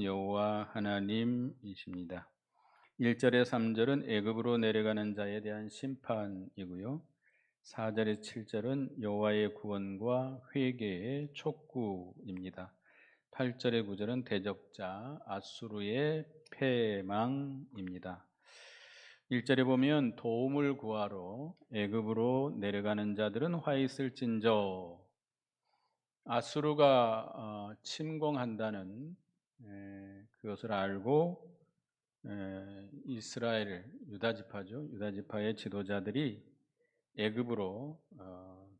주시는 여호와 하나님이십니다. 1절에 3절은 애굽으로 내려가는 자에 대한 심판이고요. 4절에 7절은 여호와의 구원과 회개의 촉구입니다. 8절에 9절은 대적자 아수르의 패망입니다. 1절에 보면 도움을 구하러 애굽으로 내려가는 자들은 화 있을진저, 아수르가 침공한다는 그것을 알고 이스라엘 유다 지파죠. 유다 지파의 지도자들이 애굽으로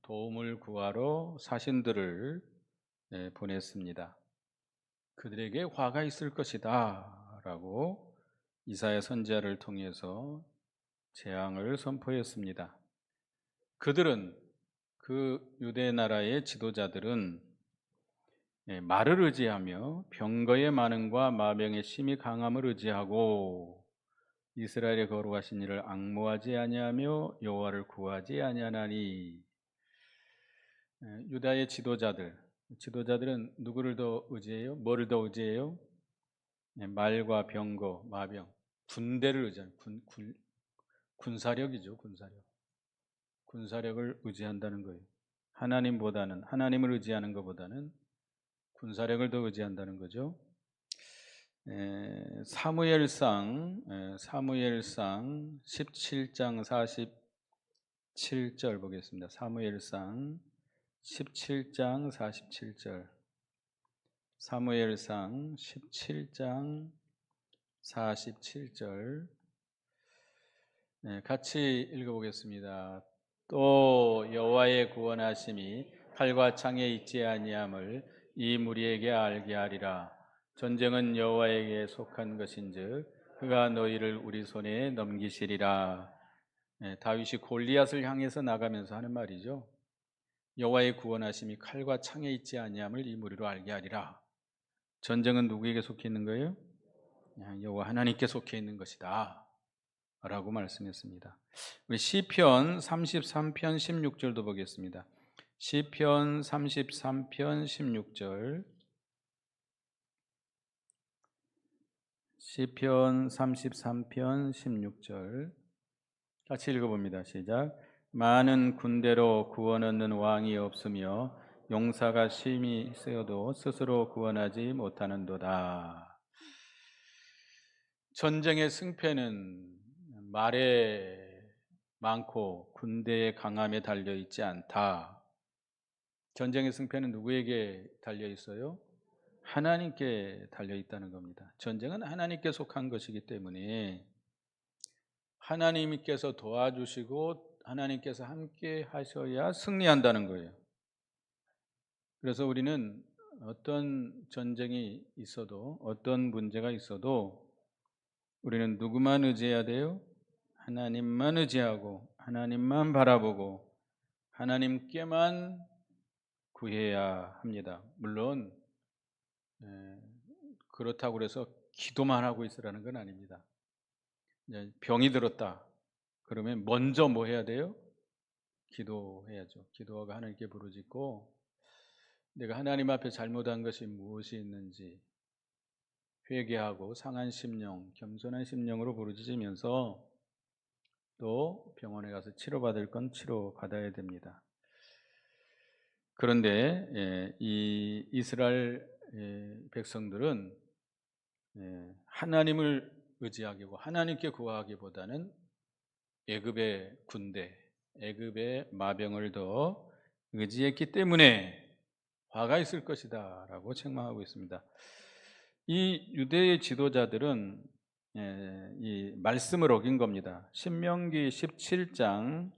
도움을 구하러 사신들을 보냈습니다. 그들에게 화가 있을 것이다 라고 이사야 선지자를 통해서 재앙을 선포했습니다. 그들은, 그 유대 나라의 지도자들은 말을 의지하며 병거의 많음과 마병의 심히 강함을 의지하고 이스라엘의 거룩하신 이를 앙모하지 아니하며 여호와를 구하지 아니하나니. 유다의 지도자들은 누구를 더 의지해요? 뭐를 더 의지해요? 말과 병거, 마병, 군대를 의지하는 군사력이죠. 군사력을 의지한다는 거예요. 하나님을 의지하는 것보다는 군사력을 더 의지한다는 거죠. 사무엘상 17장 47절 보겠습니다. 사무엘상 17장 47절. 사무엘상 17장 47절. 같이 읽어보겠습니다. 또 여호와의 구원하심이 칼과 창에 있지 아니함을 이 무리에게 알게 하리라. 전쟁은 여호와에게 속한 것인즉 그가 너희를 우리 손에 넘기시리라. 다윗이 골리앗을 향해서 나가면서 하는 말이죠. 여호와의 구원하심이 칼과 창에 있지 아니함을 이 무리로 알게 하리라. 전쟁은 누구에게 속해 있는 거예요? 여호와 하나님께 속해 있는 것이다 라고 말씀했습니다. 우리 시편 33편 16절도 보겠습니다. 시편 33편 16절. 시편 33편 16절 같이 읽어봅니다. 시작. 많은 군대로 구원 얻는 왕이 없으며 용사가 심히 세어도 스스로 구원하지 못하는도다. 전쟁의 승패는 말에 많고 군대의 강함에 달려있지 않다. 전쟁의 승패는 누구에게 달려있어요? 하나님께 달려있다는 겁니다. 전쟁은 하나님께 속한 것이기 때문에 하나님께서 도와주시고 하나님께서 함께 하셔야 승리한다는 거예요. 그래서 우리는 어떤 전쟁이 있어도, 어떤 문제가 있어도 우리는 누구만 의지해야 돼요? 하나님만 의지하고 하나님만 바라보고 하나님께만 구해야 합니다. 물론 그렇다고 해서 기도만 하고 있으라는 건 아닙니다. 병이 들었다 그러면 먼저 뭐 해야 돼요? 기도해야죠. 기도하고 하나님께 부르짖고 내가 하나님 앞에 잘못한 것이 무엇이 있는지 회개하고 상한 심령, 겸손한 심령으로 부르짖으면서 또 병원에 가서 치료받을 건 치료받아야 됩니다. 그런데 이 이스라엘 백성들은 하나님을 의지하기고 하나님께 구하기보다는 애굽의 군대, 애굽의 마병을 더 의지했기 때문에 화가 있을 것이다 라고 책망하고 있습니다. 이 유대의 지도자들은 이 말씀을 어긴 겁니다. 신명기 17장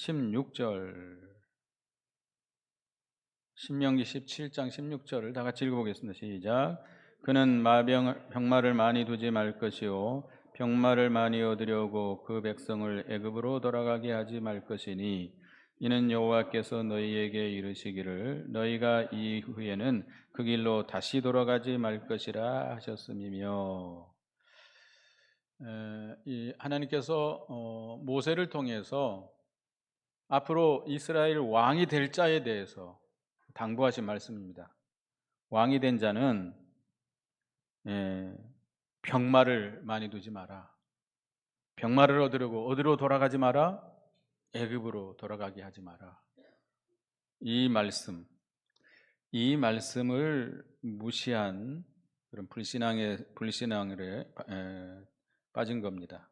16절. 신명기 17장 16절을 다 같이 읽어보겠습니다. 시작. 그는 병마를 많이 두지 말 것이요 병마를 많이 얻으려고 그 백성을 애굽으로 돌아가게 하지 말 것이니 이는 여호와께서 너희에게 이르시기를 너희가 이후에는 그 길로 다시 돌아가지 말 것이라 하셨음이며. 하나님께서 모세를 통해서 앞으로 이스라엘 왕이 될 자에 대해서 당부하신 말씀입니다. 왕이 된 자는 병마를 많이 두지 마라. 병마를 얻으려고 어디로 돌아가지 마라? 애굽으로 돌아가게 하지 마라. 이 말씀을 무시한 그런 불신앙에 빠진 겁니다.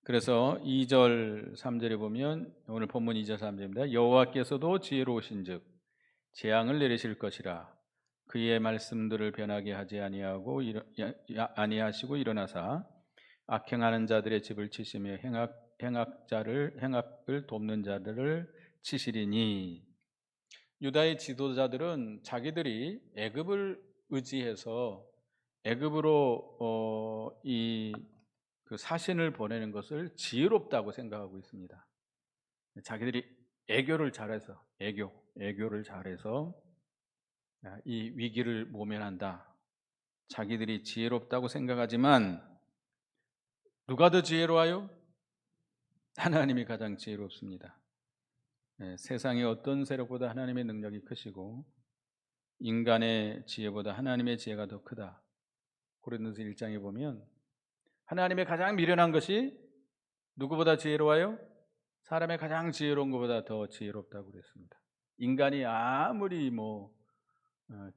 그래서 2절 3절에 보면 오늘 본문 2절 3절입니다. 여호와께서도 지혜로우신즉 재앙을 내리실 것이라 그의 말씀들을 변하게 하지 아니하시고 일어나사 악행하는 자들의 집을 치시며 행악을 돕는 자들을 치시리니. 유다의 지도자들은 자기들이 애굽을 의지해서 애굽으로 그 사신을 보내는 것을 지혜롭다고 생각하고 있습니다. 자기들이 애교를 잘해서 이 위기를 모면한다. 자기들이 지혜롭다고 생각하지만 누가 더 지혜로워요? 하나님이 가장 지혜롭습니다. 세상의 어떤 세력보다 하나님의 능력이 크시고 인간의 지혜보다 하나님의 지혜가 더 크다. 고린도서 1장에 보면 하나님의 가장 미련한 것이 누구보다 지혜로워요? 사람의 가장 지혜로운 것보다 더 지혜롭다고 그랬습니다. 인간이 아무리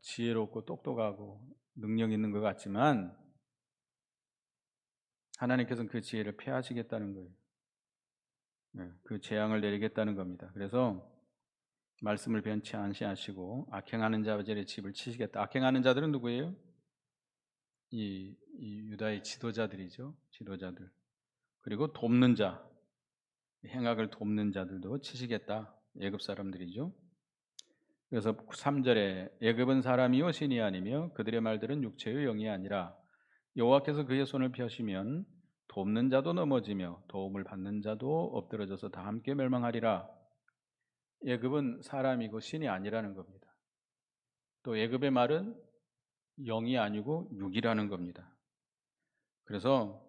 지혜롭고 똑똑하고 능력 있는 것 같지만 하나님께서는 그 지혜를 폐하시겠다는 거예요. 그 재앙을 내리겠다는 겁니다. 그래서 말씀을 변치 않으시고 악행하는 자들의 집을 치시겠다. 악행하는 자들은 누구예요? 이 유다의 지도자들이죠. 지도자들. 그리고 돕는 자, 행악을 돕는 자들도 치시겠다. 애굽 사람들이죠. 그래서 3절에 애굽은 사람이요 신이 아니며 그들의 말들은 육체의 영이 아니라 여호와께서 그의 손을 펴시면 돕는 자도 넘어지며 도움을 받는 자도 엎드러져서 다 함께 멸망하리라. 애굽은 사람이고 신이 아니라는 겁니다. 또 애굽의 말은 영이 아니고 육이라는 겁니다. 그래서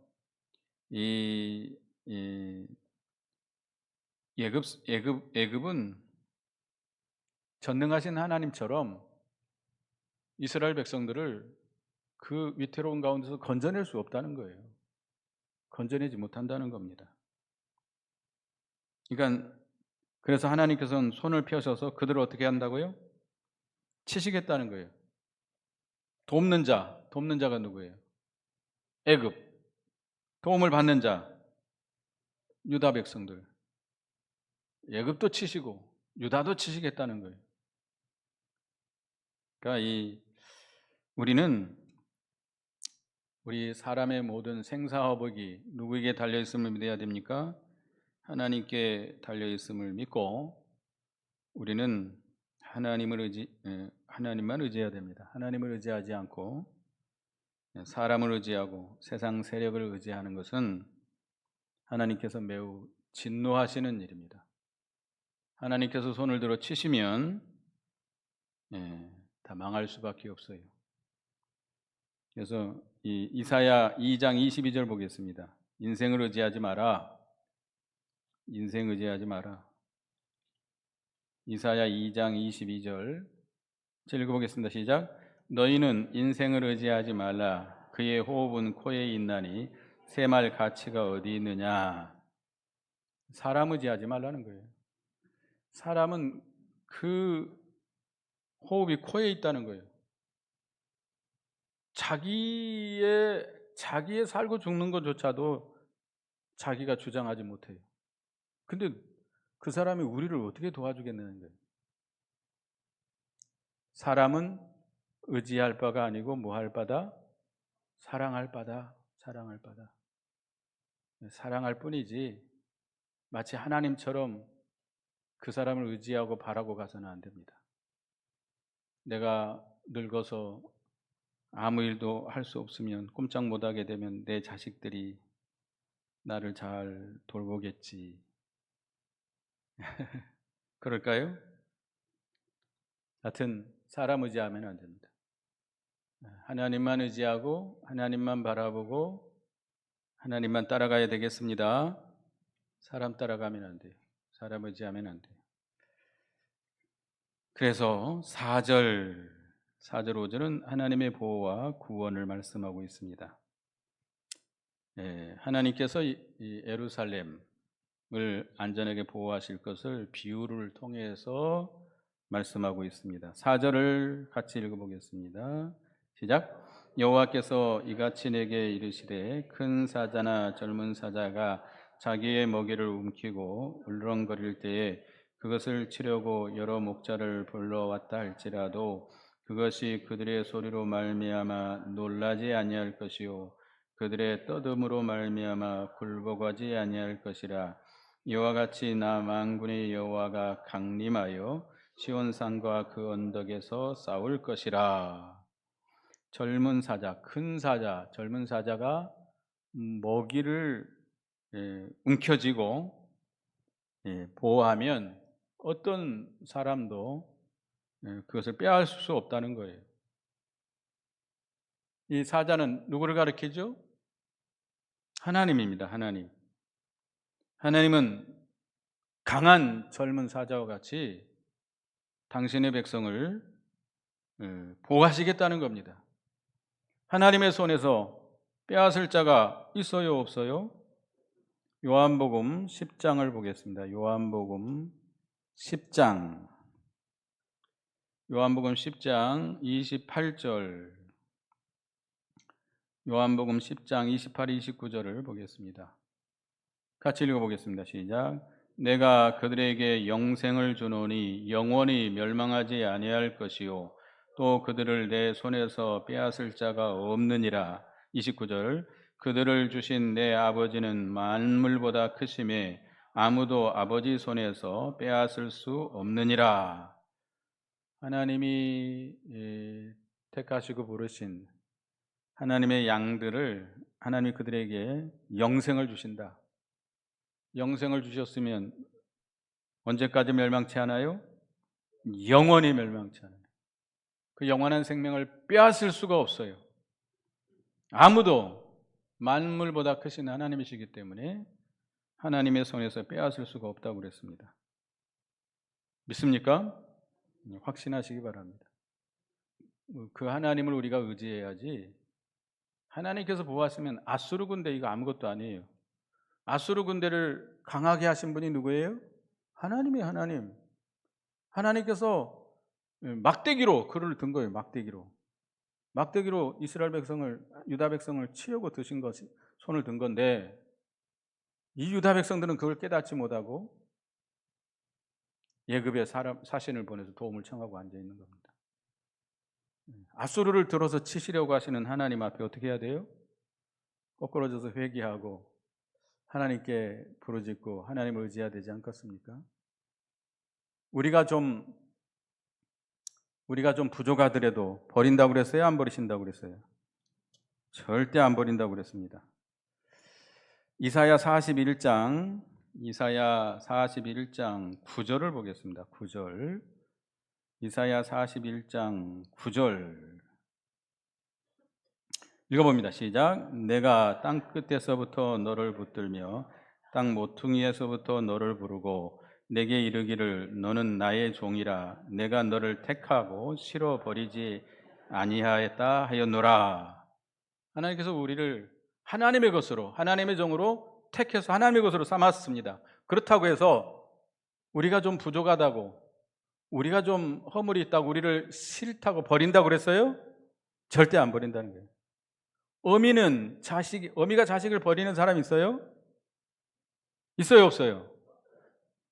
애굽은 전능하신 하나님처럼 이스라엘 백성들을 그 위태로운 가운데서 건져낼 수 없다는 거예요. 건져내지 못한다는 겁니다. 그러니까 그래서 하나님께서는 손을 펴셔서 그들을 어떻게 한다고요? 치시겠다는 거예요. 돕는 자가 누구예요? 애굽. 도움을 받는 자, 유다 백성들. 애굽도 치시고 유다도 치시겠다는 거예요. 그러니까 우리 사람의 모든 생사화복이 누구에게 달려 있음을 믿어야 됩니까? 하나님께 달려 있음을 믿고 우리는 하나님만 의지해야 됩니다. 하나님을 의지하지 않고 사람을 의지하고 세상 세력을 의지하는 것은 하나님께서 매우 진노하시는 일입니다. 하나님께서 손을 들어 치시면 다 망할 수밖에 없어요. 그래서 이사야 2장 22절 보겠습니다. 인생을 의지하지 마라. 인생 의지하지 마라. 이사야 2장 22절 읽어보겠습니다. 시작. 너희는 인생을 의지하지 말라. 그의 호흡은 코에 있나니 새 말 가치가 어디 있느냐. 사람 의지하지 말라는 거예요. 사람은 그 호흡이 코에 있다는 거예요. 자기의 살고 죽는 것조차도 자기가 주장하지 못해요. 근데 그 사람이 우리를 어떻게 도와주겠냐는 거예요. 사람은 의지할 바가 아니고 뭐 할 바다? 사랑할 바다. 사랑할 뿐이지 마치 하나님처럼 그 사람을 의지하고 바라고 가서는 안 됩니다. 내가 늙어서 아무 일도 할 수 없으면 꼼짝 못하게 되면 내 자식들이 나를 잘 돌보겠지. 그럴까요? 하여튼 사람 의지하면 안 됩니다. 하나님만 의지하고 하나님만 바라보고 하나님만 따라가야 되겠습니다. 사람 따라가면 안 돼요. 사람 의지하면 안 돼요. 그래서 4절 5절은 하나님의 보호와 구원을 말씀하고 있습니다. 하나님께서 이 예루살렘을 안전하게 보호하실 것을 비유를 통해서 말씀하고 있습니다. 4절을 같이 읽어보겠습니다. 시작. 여호와께서 이같이 내게 이르시되 큰 사자나 젊은 사자가 자기의 먹이를 움키고 울렁거릴 때에 그것을 치려고 여러 목자를 불러왔다 할지라도 그것이 그들의 소리로 말미암아 놀라지 아니할 것이요 그들의 떠듬으로 말미암아 굴복하지 아니할 것이라. 이와 같이 나 만군의 여호와가 강림하여 시온산과 그 언덕에서 싸울 것이라. 젊은 사자, 큰 사자, 젊은 사자가 먹이를 움켜쥐고 보호하면 어떤 사람도 그것을 빼앗을 수 없다는 거예요. 이 사자는 누구를 가리키죠? 하나님입니다. 하나님. 하나님은 강한 젊은 사자와 같이 당신의 백성을 보호하시겠다는 겁니다. 하나님의 손에서 빼앗을 자가 있어요, 없어요? 요한복음 10장을 보겠습니다. 요한복음 10장 28절 요한복음 10장 28, 29절을 보겠습니다. 같이 읽어보겠습니다. 시작. 내가 그들에게 영생을 주노니 영원히 멸망하지 아니할 것이요 또 그들을 내 손에서 빼앗을 자가 없느니라. 29절. 그들을 주신 내 아버지는 만물보다 크심에 아무도 아버지 손에서 빼앗을 수 없느니라. 하나님이 택하시고 부르신 하나님의 양들을 하나님이 그들에게 영생을 주신다. 영생을 주셨으면 언제까지 멸망치 않아요? 영원히 멸망치 않아요. 그 영원한 생명을 빼앗을 수가 없어요. 아무도 만물보다 크신 하나님이시기 때문에 하나님의 손에서 빼앗을 수가 없다고 그랬습니다. 믿습니까? 확신하시기 바랍니다. 그 하나님을 우리가 의지해야지 하나님께서 보았으면 아수르 군대 이거 아무것도 아니에요. 아수르 군대를 강하게 하신 분이 누구예요? 하나님이 하나님. 하나님께서 막대기로 그를 든 거예요. 막대기로 이스라엘 백성을 유다 백성을 치려고 드신 것이 손을 든 건데 이 유다 백성들은 그걸 깨닫지 못하고 예굽의 사신을 보내서 도움을 청하고 앉아 있는 겁니다. 아수르를 들어서 치시려고 하시는 하나님 앞에 어떻게 해야 돼요? 거꾸러져서 회개하고 하나님께 부르짖고 하나님을 의지해야 되지 않겠습니까? 우리가 좀 부족하더라도 버린다고 그랬어요? 안 버리신다고 그랬어요? 절대 안 버린다고 그랬습니다. 이사야 41장 9절을 보겠습니다. 9절. 이사야 41장 9절 읽어봅니다. 시작. 내가 땅 끝에서부터 너를 붙들며 땅 모퉁이에서부터 너를 부르고 내게 이르기를 너는 나의 종이라 내가 너를 택하고 실어버리지 아니하였다 하였노라. 하나님께서 우리를 하나님의 것으로 하나님의 종으로 택해서 하나님의 것으로 삼았습니다. 그렇다고 해서 우리가 좀 부족하다고 우리가 좀 허물이 있다고 우리를 싫다고 버린다고 그랬어요? 절대 안 버린다는 거예요. 어미가 자식을 버리는 사람 있어요? 있어요, 없어요?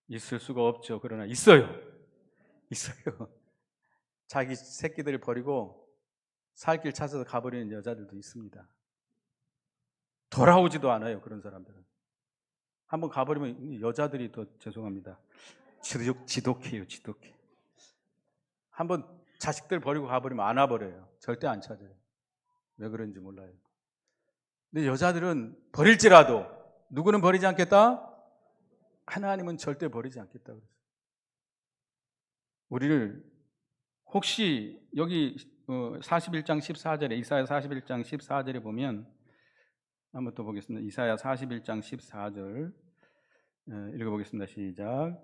있을 수가 없죠. 그러나 있어요. 자기 새끼들을 버리고 살 길 찾아서 가버리는 여자들도 있습니다. 돌아오지도 않아요. 그런 사람들은. 한번 가버리면 여자들이 더 죄송합니다. 지독해요. 한번 자식들 버리고 가버리면 안 와버려요. 절대 안 찾아요. 왜 그런지 몰라요. 근데 여자들은 버릴지라도 누구는 버리지 않겠다? 하나님은 절대 버리지 않겠다 그랬어요. 우리를 혹시 여기 41장 14절에 이사야 41장 14절에 보면 한번 또 보겠습니다. 이사야 41장 14절 읽어보겠습니다. 시작.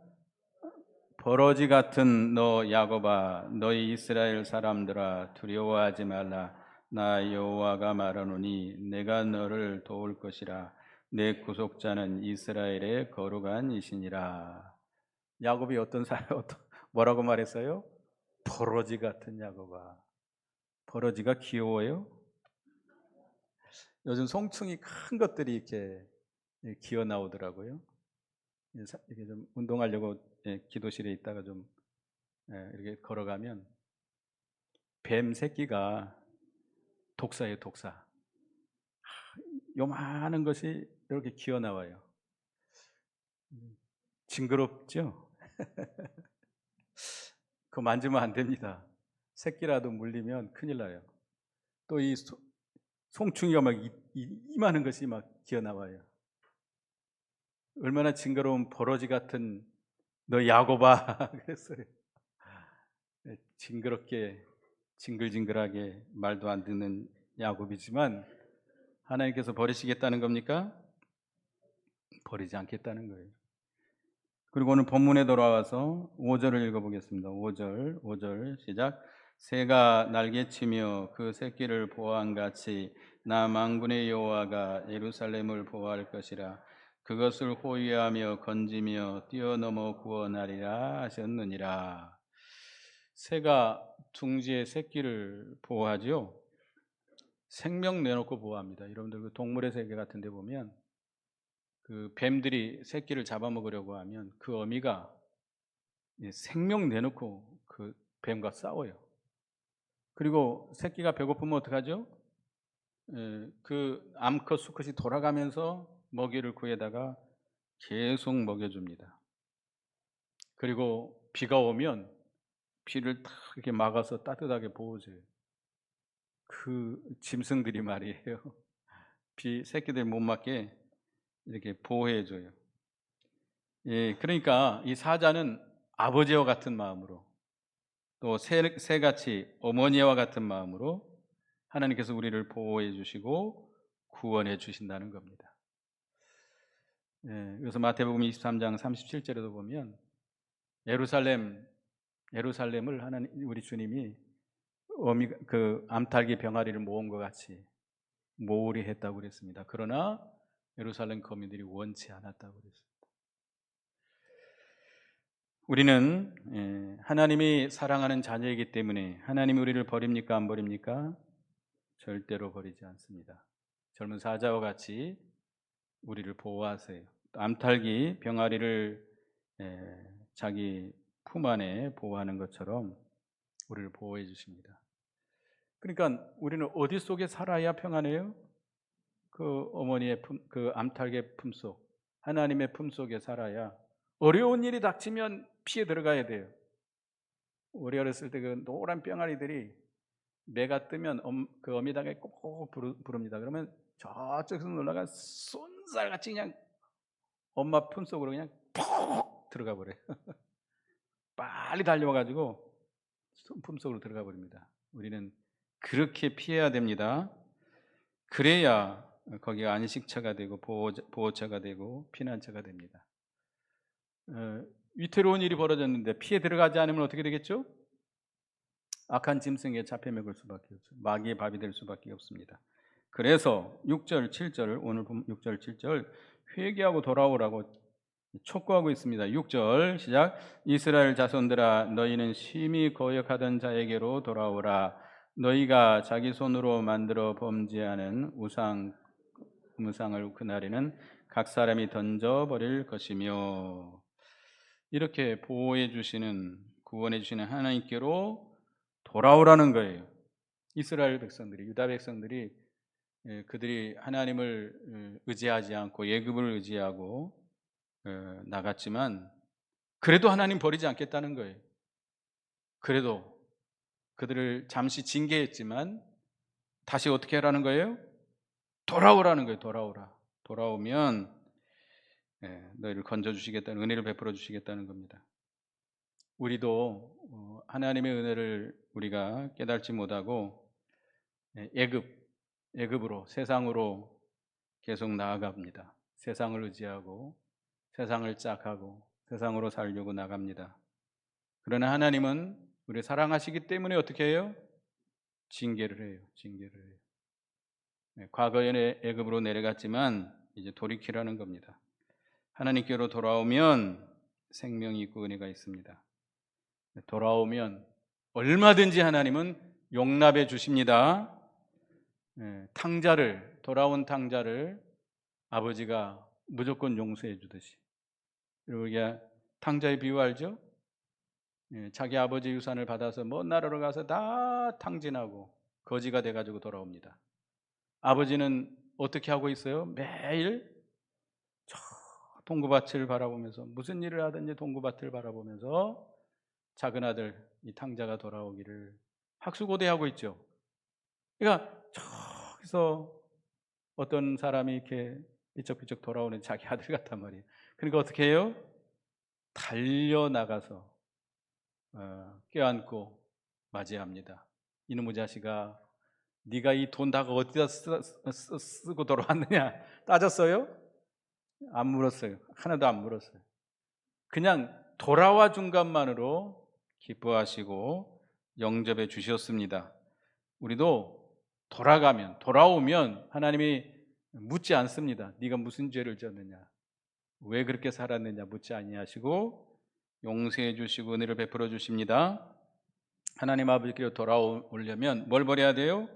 버러지 같은 너 야곱아, 너희 이스라엘 사람들아, 두려워하지 말라. 나 여호와가 말하노니 내가 너를 도울 것이라. 내 구속자는 이스라엘의 거룩한 이시니라. 야곱이 뭐라고 말했어요? 버러지 같은 야곱아. 버러지가 귀여워요? 요즘 송충이 큰 것들이 이렇게 기어 나오더라고요. 이렇게 좀 운동하려고 기도실에 있다가 좀 이렇게 걸어가면 뱀 새끼가 독사예요, 독사. 요만한 것이 이렇게 기어 나와요. 징그럽죠? 그거 만지면 안 됩니다. 새끼라도 물리면 큰일 나요. 또 이 송충이가 막 이만한 것이 막 기어 나와요. 얼마나 징그러운 버러지 같은 너 야곱아 그랬어요. 징그럽게 징글징글하게 말도 안 듣는 야곱이지만 하나님께서 버리시겠다는 겁니까? 버리지 않겠다는 거예요. 그리고 오늘 본문에 돌아와서 5절을 읽어보겠습니다. 5절 시작. 새가 날개치며 그 새끼를 보호한 같이 나 만군의 여호와가 예루살렘을 보호할 것이라. 그것을 호위하며 건지며 뛰어넘어 구원하리라 하셨느니라. 새가 둥지의 새끼를 보호하지요. 생명 내놓고 보호합니다. 여러분들 그 동물의 세계 같은 데 보면 그 뱀들이 새끼를 잡아먹으려고 하면 그 어미가 생명 내놓고 그 뱀과 싸워요. 그리고 새끼가 배고프면 어떡하죠? 그 암컷 수컷이 돌아가면서 먹이를 구해다가 계속 먹여줍니다. 그리고 비가 오면 비를 탁 이렇게 막아서 따뜻하게 보호줘요. 그 짐승들이 말이에요. 비 새끼들 못 맞게 이렇게 보호해줘요. 예, 그러니까 이 사자는 아버지와 같은 마음으로 또 새같이 어머니와 같은 마음으로 하나님께서 우리를 보호해 주시고 구원해 주신다는 겁니다. 예, 그래서 마태복음 23장 37절에도 보면 예루살렘을 하나님 우리 주님이 그 암탉이 병아리를 모은 것 같이 모으리 했다고 그랬습니다. 그러나 예루살렘 거민들이 원치 않았다고 그랬습니다. 우리는 하나님이 사랑하는 자녀이기 때문에 하나님이 우리를 버립니까? 안 버립니까? 절대로 버리지 않습니다. 젊은 사자와 같이 우리를 보호하세요. 암탉이 병아리를 자기 품 안에 보호하는 것처럼 우리를 보호해 주십니다. 그러니까 우리는 어디 속에 살아야 평안해요? 그 어머니의 그 암탉의 품속, 하나님의 품속에 살아야 어려운 일이 닥치면 피해 들어가야 돼요. 우리 어렸을 때 그 노란 병아리들이 매가 뜨면 그 어미당에 꼭꼭 부릅니다. 그러면 저쪽에서 올라가 쏜살같이 그냥 엄마 품속으로 그냥 푹 들어가 버려요. 빨리 달려와가지고 품속으로 들어가 버립니다. 우리는 그렇게 피해야 됩니다. 그래야 거기가 안식처가 되고 보호처가 되고 피난처가 됩니다. 위태로운 일이 벌어졌는데 피해 들어가지 않으면 어떻게 되겠죠? 악한 짐승에 잡혀 먹을 수밖에 없죠. 마귀의 밥이 될 수밖에 없습니다. 그래서 6절, 7절 오늘 6절, 7절 회개하고 돌아오라고 촉구하고 있습니다. 6절 시작. 이스라엘 자손들아 너희는 심히 거역하던 자에게로 돌아오라. 너희가 자기 손으로 만들어 범죄하는 우상을 그날에는 각 사람이 던져버릴 것이며. 이렇게 보호해 주시는 구원해 주시는 하나님께로 돌아오라는 거예요. 이스라엘 백성들이, 유다 백성들이 그들이 하나님을 의지하지 않고 예굽을 의지하고 나갔지만 그래도 하나님 버리지 않겠다는 거예요. 그래도 그들을 잠시 징계했지만 다시 어떻게 하라는 거예요? 돌아오라는 거예요. 돌아오면 너희를 건져주시겠다는, 은혜를 베풀어 주시겠다는 겁니다. 우리도 하나님의 은혜를 우리가 깨닫지 못하고 애굽으로, 세상으로 계속 나아갑니다. 세상을 의지하고 세상을 짝하고 세상으로 살려고 나갑니다. 그러나 하나님은 우리 사랑하시기 때문에 어떻게 해요? 징계를 해요. 징계를 해요. 네, 과거에 애굽으로 내려갔지만 이제 돌이키라는 겁니다. 하나님께로 돌아오면 생명이 있고 은혜가 있습니다. 돌아오면 얼마든지 하나님은 용납해 주십니다. 돌아온 탕자를 아버지가 무조건 용서해 주듯이. 그리고 이게 탕자의 비유 알죠? 자기 아버지 유산을 받아서 먼 나라로 가서 다 탕진하고 거지가 돼가지고 돌아옵니다. 아버지는 어떻게 하고 있어요? 매일 저 동구밭을 바라보면서 무슨 일을 하든지 동구밭을 바라보면서 작은 아들 이 탕자가 돌아오기를 학수고대하고 있죠. 그러니까 저기서 어떤 사람이 이렇게 비쩍비쩍 돌아오는 자기 아들 같단 말이에요. 그러니까 어떻게 해요? 달려나가서 껴안고 맞이합니다. 이놈의 자식아, 네가 이 돈 다 어디다 쓰고 돌아왔느냐 따졌어요? 안 물었어요. 하나도 안 물었어요. 그냥 돌아와 준 것만으로 기뻐하시고 영접해 주셨습니다. 우리도 돌아오면 하나님이 묻지 않습니다. 네가 무슨 죄를 졌느냐, 왜 그렇게 살았느냐 묻지 아니하시고 용서해 주시고 은혜를 베풀어 주십니다. 하나님 아버지께로 돌아오려면 뭘 버려야 돼요?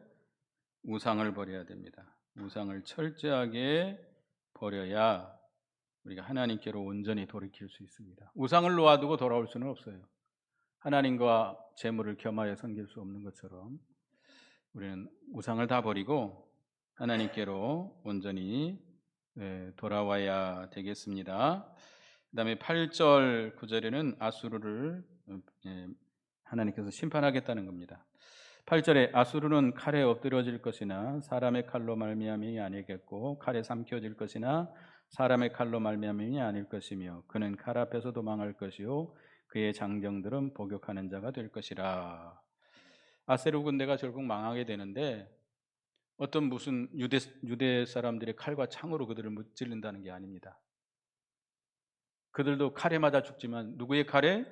우상을 버려야 됩니다. 우상을 철저하게 버려야 우리가 하나님께로 온전히 돌이킬 수 있습니다. 우상을 놓아두고 돌아올 수는 없어요. 하나님과 재물을 겸하여 섬길 수 없는 것처럼 우리는 우상을 다 버리고 하나님께로 온전히 돌아와야 되겠습니다. 그 다음에 8절 9절에는 아수르를 하나님께서 심판하겠다는 겁니다. 8절에 아수르는 칼에 엎드려질 것이나 사람의 칼로 말미암이 아니겠고 칼에 삼켜질 것이나 사람의 칼로 말미암이 아닐 것이며 그는 칼 앞에서 도망할 것이요 그의 장정들은 복역하는 자가 될 것이라. 아세르 군대가 결국 망하게 되는데 어떤 무슨 유대 사람들의 칼과 창으로 그들을 무찔른다는 게 아닙니다. 그들도 칼에 맞아 죽지만 누구의 칼에?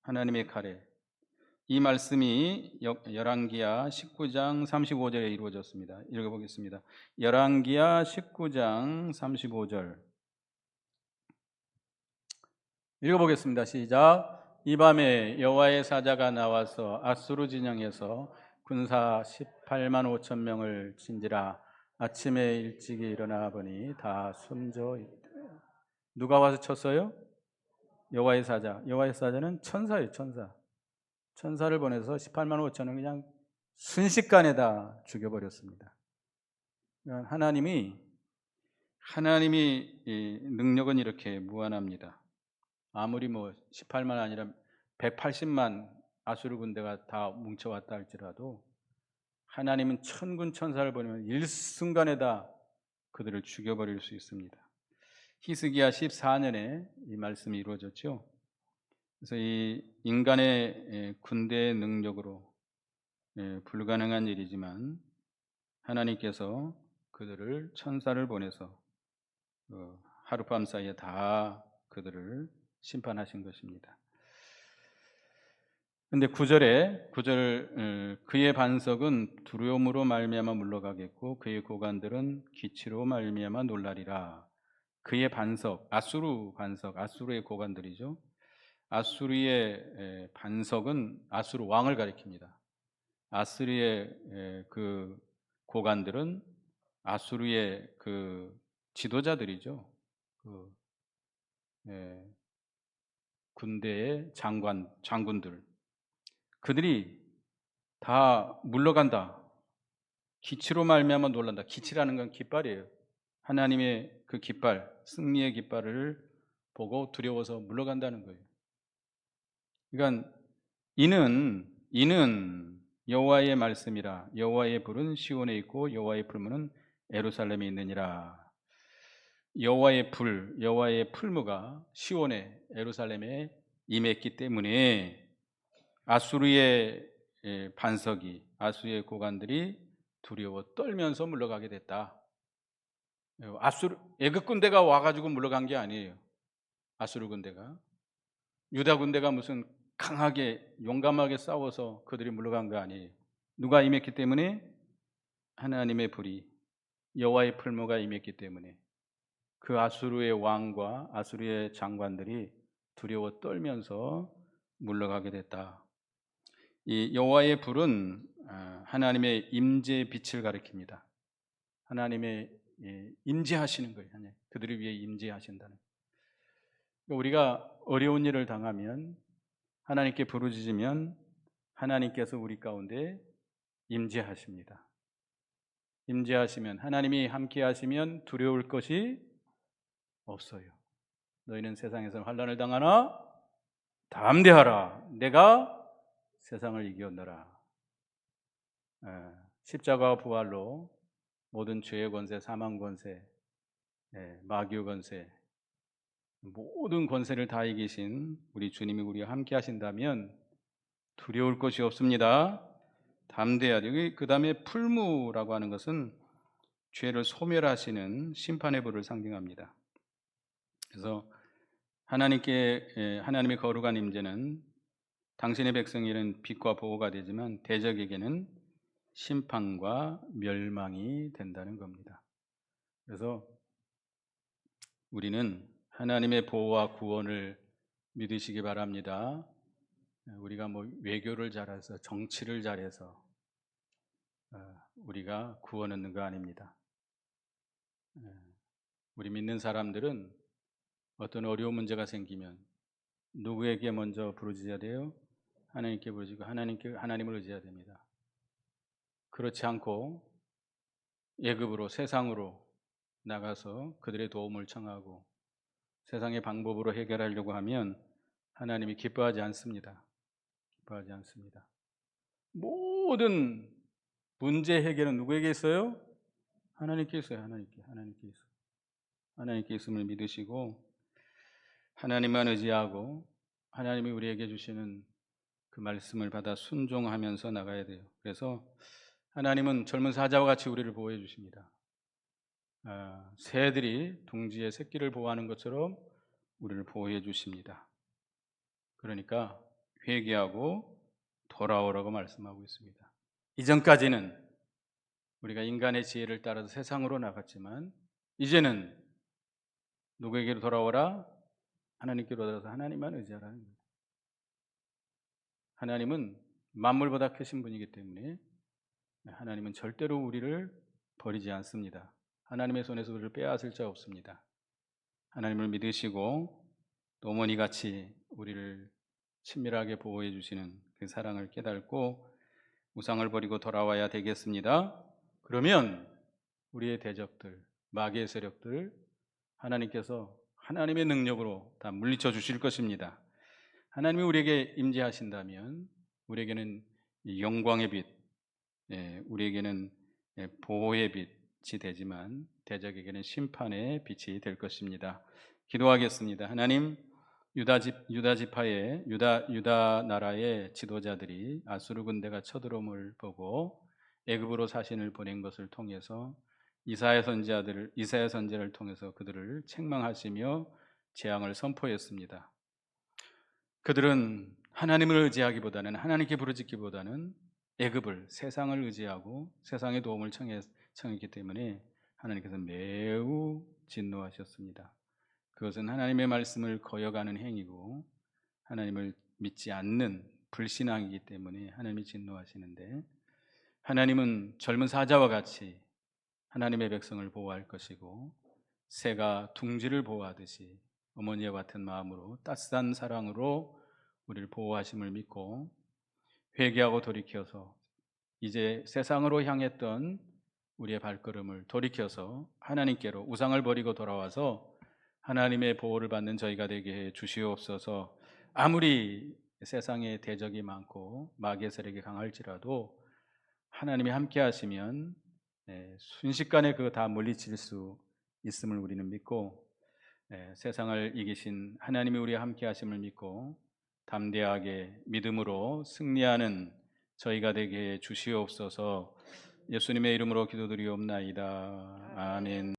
하나님의 칼에. 이 말씀이 열왕기야 19장 35절에 이루어졌습니다. 읽어보겠습니다. 열왕기야 19장 35절 읽어보겠습니다. 시작. 이 밤에 여호와의 사자가 나와서 아수르 진영에서 군사 18만 5천 명을 친지라. 아침에 일찍이 일어나 보니 다 숨져 있다. 누가 와서 쳤어요? 여호와의 사자. 여호와의 사자는 천사예요. 천사를 보내서 18만 5천을 그냥 순식간에 다 죽여버렸습니다. 하나님이 능력은 이렇게 무한합니다. 아무리 18만 아니라 180만 아수르 군대가 다 뭉쳐왔다 할지라도 하나님은 천군 천사를 보내면 일순간에 다 그들을 죽여버릴 수 있습니다. 히스기야 14년에 이 말씀이 이루어졌죠. 그래서 이 인간의 군대의 능력으로 불가능한 일이지만 하나님께서 그들을 천사를 보내서 하룻밤 사이에 다 그들을 심판하신 것입니다. 근데 9절 그의 반석은 두려움으로 말미암아 물러가겠고 그의 고관들은 기치로 말미암아 놀라리라. 그의 반석, 아수르의 고관들이죠. 아수르의 반석은 아수르 왕을 가리킵니다. 아수르의 그 고관들은 아수르의 그 지도자들이죠. 군대의 장군들. 그들이 다 물러간다. 기치로 말미암아 놀란다. 기치라는 건 깃발이에요. 하나님의 그 깃발, 승리의 깃발을 보고 두려워서 물러간다는 거예요. 그러니까 이는 여호와의 말씀이라. 여호와의 불은 시온에 있고 여호와의 풀무는 예루살렘에 있느니라. 여호와의 풀무가 시온에 예루살렘에 임했기 때문에 아수르의 반석이 아수르의 고관들이 두려워 떨면서 물러가게 됐다. 애굽 군대가 와가지고 물러간 게 아니에요. 아수르 군대가. 유다 군대가 무슨 강하게 용감하게 싸워서 그들이 물러간 거 아니에요. 누가 임했기 때문에? 하나님의 불이, 여호와의 풀무가 임했기 때문에 그 아수르의 왕과 아수르의 장관들이 두려워 떨면서 물러가게 됐다. 이 여호와의 불은 하나님의 임재의 빛을 가리킵니다. 하나님의 임재하시는 거예요. 그들을 위해 임재하신다는. 우리가 어려운 일을 당하면, 하나님께 부르짖으면 하나님께서 우리 가운데 임재하십니다. 임재하시면, 하나님이 함께 하시면 두려울 것이 없어요. 너희는 세상에서 환난을 당하나 담대하라, 내가 세상을 이겼노라. 십자가 부활로 모든 죄의 권세, 사망 권세, 마귀의 권세, 모든 권세를 다 이기신 우리 주님이 우리와 함께 하신다면 두려울 것이 없습니다. 담대하라. 그 다음에 풀무라고 하는 것은 죄를 소멸하시는 심판의 불을 상징합니다. 그래서 하나님의 거룩한 임재는 당신의 백성에게는 빛과 보호가 되지만 대적에게는 심판과 멸망이 된다는 겁니다. 그래서 우리는 하나님의 보호와 구원을 믿으시기 바랍니다. 우리가 외교를 잘해서, 정치를 잘해서 우리가 구원 얻는 거 아닙니다. 우리 믿는 사람들은 어떤 어려운 문제가 생기면 누구에게 먼저 부르짖어야 돼요? 하나님께 부르짖고 하나님을 의지해야 됩니다. 그렇지 않고 예급으로, 세상으로 나가서 그들의 도움을 청하고 세상의 방법으로 해결하려고 하면 하나님이 기뻐하지 않습니다. 기뻐하지 않습니다. 모든 문제 해결은 누구에게 있어요? 하나님께 있어요. 하나님께 있음을 믿으시고 하나님만 의지하고 하나님이 우리에게 주시는 그 말씀을 받아 순종하면서 나가야 돼요. 그래서 하나님은 젊은 사자와 같이 우리를 보호해 주십니다. 새들이 둥지의 새끼를 보호하는 것처럼 우리를 보호해 주십니다. 그러니까 회개하고 돌아오라고 말씀하고 있습니다. 이전까지는 우리가 인간의 지혜를 따라서 세상으로 나갔지만 이제는 누구에게로 돌아오라? 하나님께로 돌아와서 하나님만 의지하라는 거예요. 하나님은 만물보다 크신 분이기 때문에 하나님은 절대로 우리를 버리지 않습니다. 하나님의 손에서 우리를 빼앗을 자 없습니다. 하나님을 믿으시고 어머니같이 우리를 친밀하게 보호해 주시는 그 사랑을 깨닫고 우상을 버리고 돌아와야 되겠습니다. 그러면 우리의 대적들, 마귀의 세력들 하나님께서 하나님의 능력으로 다 물리쳐 주실 것입니다. 하나님이 우리에게 임재하신다면 우리에게는 영광의 빛, 우리에게는 보호의 빛이 되지만 대적에게는 심판의 빛이 될 것입니다. 기도하겠습니다. 하나님, 유다 지파의 유다 나라의 지도자들이 아수르 군대가 쳐들어옴을 보고 애굽으로 사신을 보낸 것을 통해서 이사야 선지자를 통해서 그들을 책망하시며 재앙을 선포했습니다. 그들은 하나님을 의지하기보다는, 하나님께 부르짖기보다는 애굽을, 세상을 의지하고 세상의 도움을 청했기 때문에 하나님께서 매우 진노하셨습니다. 그것은 하나님의 말씀을 거역하는 행위고 하나님을 믿지 않는 불신앙이기 때문에 하나님이 진노하시는데, 하나님은 젊은 사자와 같이 하나님의 백성을 보호할 것이고 새가 둥지를 보호하듯이 어머니와 같은 마음으로, 따스한 사랑으로 우리를 보호하심을 믿고 회개하고 돌이켜서 이제 세상으로 향했던 우리의 발걸음을 돌이켜서 하나님께로, 우상을 버리고 돌아와서 하나님의 보호를 받는 저희가 되게 해 주시옵소서. 아무리 세상에 대적이 많고 마귀의 세력이 강할지라도 하나님이 함께 하시면 순식간에 그거 다 물리칠 수 있음을 우리는 믿고, 세상을 이기신 하나님이 우리와 함께 하심을 믿고 담대하게 믿음으로 승리하는 저희가 되게 해 주시옵소서. 예수님의 이름으로 기도드리옵나이다. 아멘.